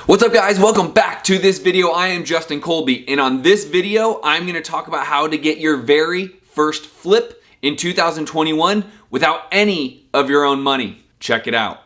What's up guys, welcome back to this video. I am Justin Colby, and on this video, I'm going to talk about how to get your very first flip in 2021 without any of your own money. Check it out.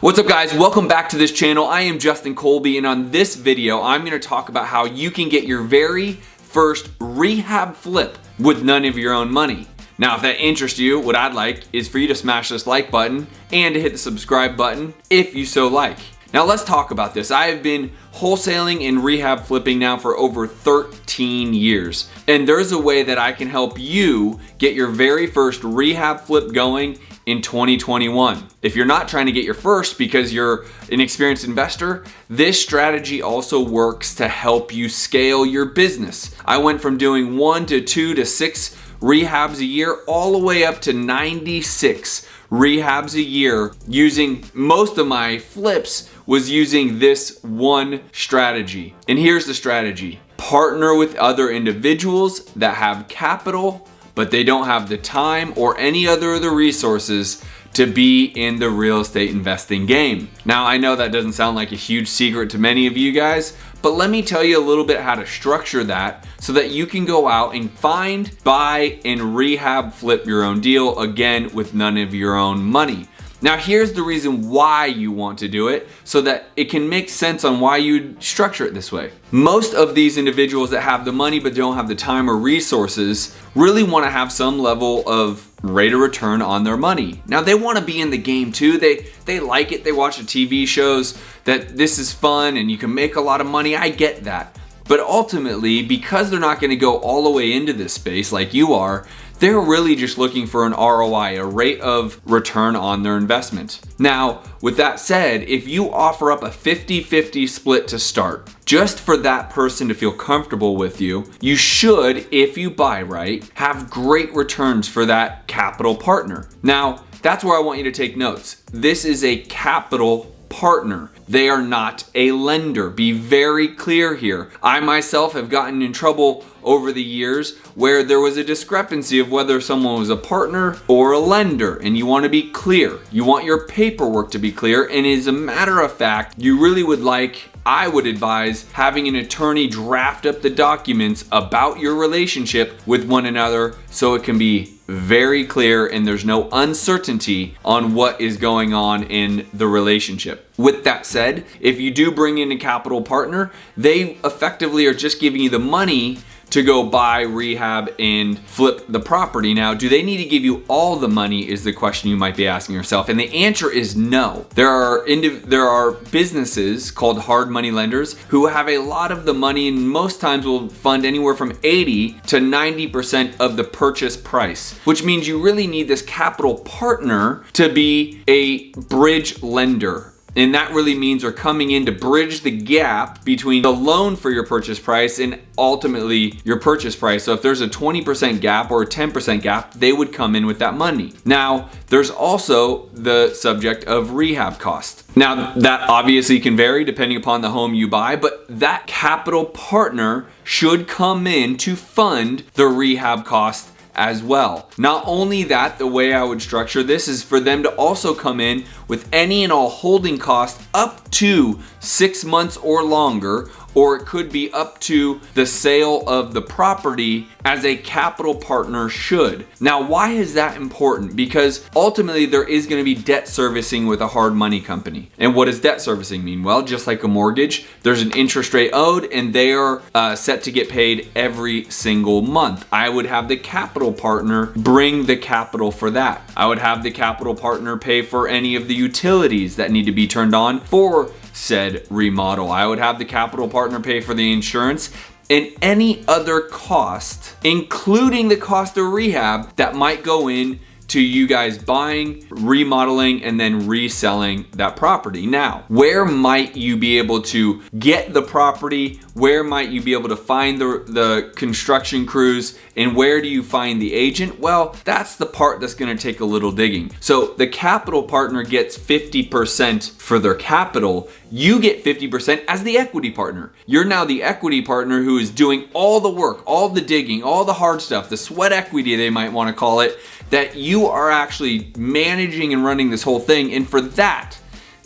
What's up guys, welcome back to this channel. I am Justin Colby, and on this video, I'm going to talk about how you can get your very first rehab flip with none of your own money. Now, if that interests you, what I'd like is for you to smash this like button and to hit the subscribe button if you so like. Now let's talk about this. I have been wholesaling and rehab flipping now for over 13 years. And there's a way that I can help you get your very first rehab flip going in 2021. If you're not trying to get your first because you're an experienced investor, this strategy also works to help you scale your business. I went from doing 1 to 2 to 6 rehabs a year all the way up to 96 rehabs a year. Using most of my flips was using this one strategy. And here's the strategy. Partner with other individuals that have capital, but they don't have the time or any other of the resources to be in the real estate investing game. Now, I know that doesn't sound like a huge secret to many of you guys, but let me tell you a little bit how to structure that so that you can go out and find, buy, and rehab flip your own deal, again, with none of your own money. Now, here's the reason why you want to do it so that it can make sense on why you'd structure it this way. Most of these individuals that have the money but don't have the time or resources really want to have some level of rate of return on their money. Now, they want to be in the game too. They like it. They watch the TV shows that this is fun and you can make a lot of money. I get that. But ultimately, because they're not going to go all the way into this space like you are, they're really just looking for an ROI, a rate of return on their investment. Now, with that said, if you offer up a 50-50 split to start, just for that person to feel comfortable with you, you should, if you buy right, have great returns for that capital partner. Now, that's where I want you to take notes. This is a capital partner. They are not a lender. Be very clear here. I myself have gotten in trouble over the years where there was a discrepancy of whether someone was a partner or a lender, and you want to be clear. You want your paperwork to be clear, and as a matter of fact, you really would like, I would advise having an attorney draft up the documents about your relationship with one another so it can be very clear and there's no uncertainty on what is going on in the relationship. With that said, if you do bring in a capital partner, they effectively are just giving you the money to go buy, rehab, and flip the property. Now, do they need to give you all the money is the question you might be asking yourself. And the answer is no. There are businesses called hard money lenders who have a lot of the money and most times will fund anywhere from 80 to 90% of the purchase price, which means you really need this capital partner to be a bridge lender. And that really means they're coming in to bridge the gap between the loan for your purchase price and ultimately your purchase price. So if there's a 20% gap or a 10% gap, they would come in with that money. Now, there's also the subject of rehab cost. Now, that obviously can vary depending upon the home you buy, but that capital partner should come in to fund the rehab cost as well. Not only that, the way I would structure this is for them to also come in with any and all holding costs up to 6 months or longer, or it could be up to the sale of the property as a capital partner should. Now, why is that important? Because ultimately there is going to be debt servicing with a hard money company. And what does debt servicing mean? Well, just like a mortgage, there's an interest rate owed and they are set to get paid every single month. I would have the capital partner bring the capital for that. I would have the capital partner pay for any of the utilities that need to be turned on for said remodel. I would have the capital partner pay for the insurance and any other cost, including the cost of rehab that might go in to you guys buying, remodeling, and then reselling that property. Now, where might you be able to get the property? Where might you be able to find the construction crews? And where do you find the agent? Well, that's the part that's gonna take a little digging. So the capital partner gets 50% for their capital. You get 50% as the equity partner. You're now the equity partner who is doing all the work, all the digging, all the hard stuff, the sweat equity they might wanna call it, that you are actually managing and running this whole thing. And for that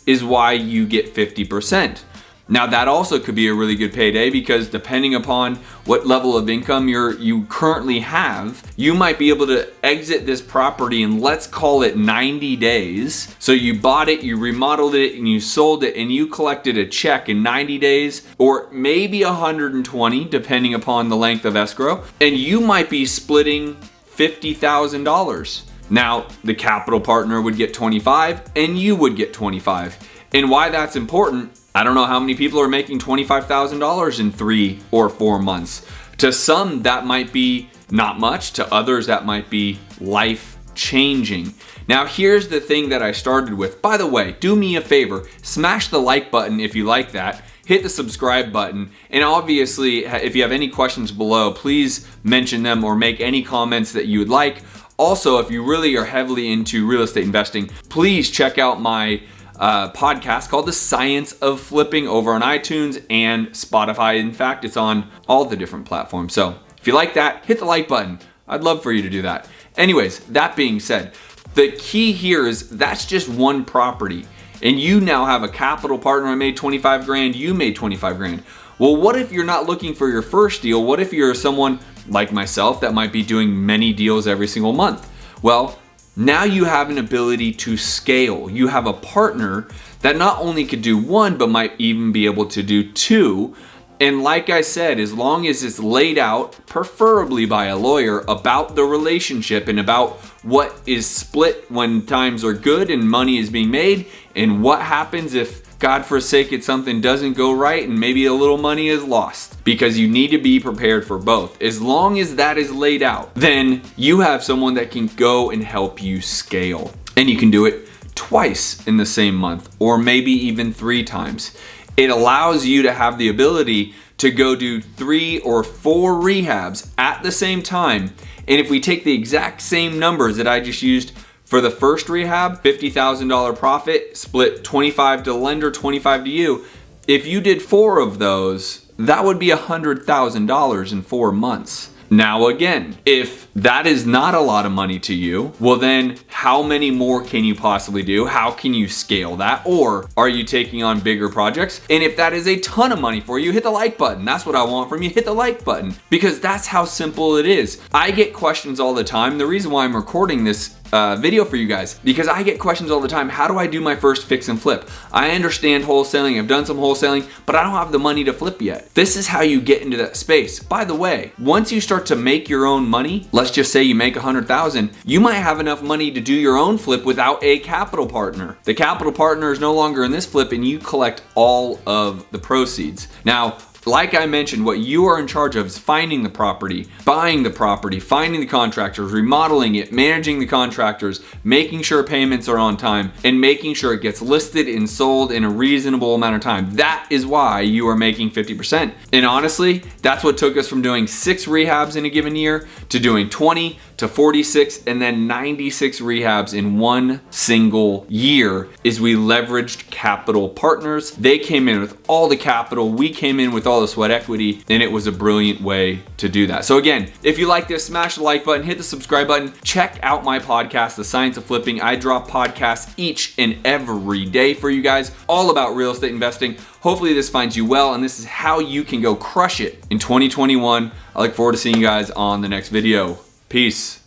is why you get 50%. Now that also could be a really good payday, because depending upon what level of income you currently have, you might be able to exit this property in, let's call it 90 days. So you bought it, you remodeled it, and you sold it, and you collected a check in 90 days, or maybe 120, depending upon the length of escrow, and you might be splitting $50,000. Now, the capital partner would get 25 and you would get 25. And why that's important, I don't know how many people are making $25,000 in 3 or 4 months. To some, that might be not much. To others, that might be life-changing. Now, here's the thing that I started with. By the way, do me a favor, smash the like button if you like that. Hit the subscribe button, and obviously if you have any questions below, please mention them or make any comments that you would like. Also, if you really are heavily into real estate investing, please check out my podcast called The Science of Flipping over on iTunes and Spotify. In fact, it's on all the different platforms. So if you like that, hit the like button. I'd love for you to do that. Anyways, that being said, the key here is that's just one property. And you now have a capital partner. I made 25 grand, you made 25 grand. Well, what if you're not looking for your first deal? What if you're someone like myself that might be doing many deals every single month? Well, now you have an ability to scale. You have a partner that not only could do one, but might even be able to do two. And like I said, as long as it's laid out, preferably by a lawyer, about the relationship and about what is split when times are good and money is being made, and what happens if, God forsake it, something doesn't go right and maybe a little money is lost, because you need to be prepared for both. As long as that is laid out, then you have someone that can go and help you scale. And you can do it twice in the same month, or maybe even 3 times. It allows you to have the ability to go do 3 or 4 rehabs at the same time. And if we take the exact same numbers that I just used for the first rehab, $50,000 profit, split 25 to the lender, 25 to you. If you did 4 of those, that would be $100,000 in 4 months. Now again, if that is not a lot of money to you, well then how many more can you possibly do? How can you scale that? Or are you taking on bigger projects? And if that is a ton of money for you, hit the like button. That's what I want from you, hit the like button, because that's how simple it is. I get questions all the time. The reason why I'm recording this video for you guys, because I get questions all the time. How do I do my first fix and flip? I understand wholesaling, I've done some wholesaling, but I don't have the money to flip yet. This is how you get into that space. By the way, once you start to make your own money, let's just say you make 100,000, you might have enough money to do your own flip without a capital partner. The capital partner is no longer in this flip, and you collect all of the proceeds. Now, like I mentioned, what you are in charge of is finding the property, buying the property, finding the contractors, remodeling it, managing the contractors, making sure payments are on time, and making sure it gets listed and sold in a reasonable amount of time. That is why you are making 50%. And honestly, that's what took us from doing 6 rehabs in a given year to doing 20 to 46 and then 96 rehabs in one single year, is we leveraged capital partners. They came in with all the capital, we came in with all the sweat equity, and it was a brilliant way to do that. So again, if you like this, smash the like button, hit the subscribe button, check out my podcast, The Science of Flipping. I drop podcasts each and every day for you guys, all about real estate investing. Hopefully this finds you well, and this is how you can go crush it in 2021. I look forward to seeing you guys on the next video. Peace.